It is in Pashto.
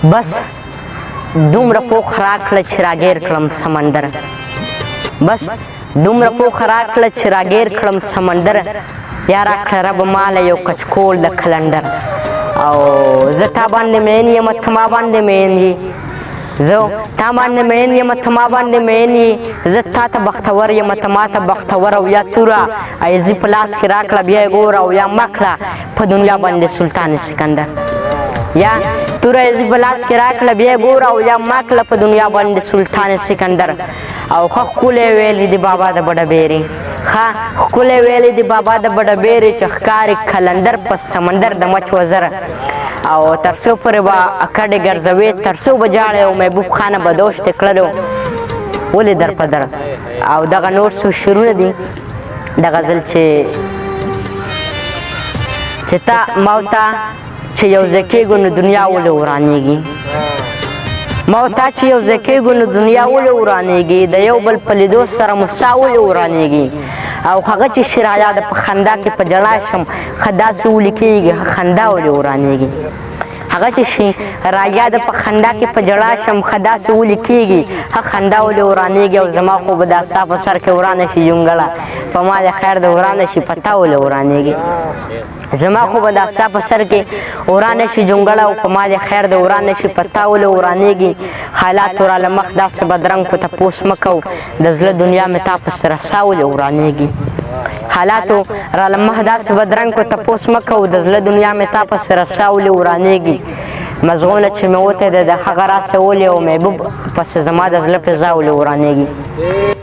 بس دومره پوخ راکړه چې راګیر کړم سمندر بس دومره پوخ راکړه چې راګیر کړم سمندر یا راکړه رب ماله یو کچکول د کلندر او زه تا باندې مین یم ته ما باندې مین یې زه تا باندې مین یم ته ما باندې مین یې زه تا ته بختور یم ته ما ته بختور او یا توره ایزي په لاس کې راکړه بیا یې ګوره او یا مه کړه په دنیا باندې سلطان سکندر یا توره ایزي په لاس کې راکړه بیا یې ګوره او یا مه کړه په دنیا باندې سلطان سکندر او ښه ښکلی ویلی دی بابا د بډبیرې ښه ښکلی ویلی دی بابا د بډبیرې چې ښکاري کلندر په سمندر د مچ وزر او تر څو پورې به اکډې ګرځوې تر څو به جاړې او محبوب خانه به دوشتې کړلو ولې در په در او دغه نور څو شعرونه دي د غزل چې تا ما او تا چې یو ځای کېږو نو دنیا ولې ورانېږي ما او تا چې یو ځای کېږو نو دنیا ولې ورانېږي د یو بل په لیدو سره مسا ولې ورانېږي او هغه چې شرایا د په خندا کې په ژړا شم ښه داسې ولې کېږي خندا ولې ورانېږي هغه چې رایا د په خندا کې په ژړا شم ښه داسې ولې کېږي ښه خندا ولې ورانېږي او زما خو به دا ستا په سر کې ورانه شي جونګړه په ما د خیر د ورانه شي په تا ولې ورانېږي زما خو به دا ستا په سر کې ورانه شي جونګړه او په ما د خیر د ورانه شي په تا ولې ورانېږي حالاتو راله مخ داسې بدرنګ کو تپوس مه کوو د زړه دنیا مې تا پسې رسا ولې ورانېږي حالاتو راله مخ داسې بدرنګ کو تپوس مه کوو د زړه دنیا مې تا پسې رسا ولې ورانېږي مزغونه چې مې وتی د هغه راسه ولې او محبوب پسې زما د زړه فضا ولې ورانېږي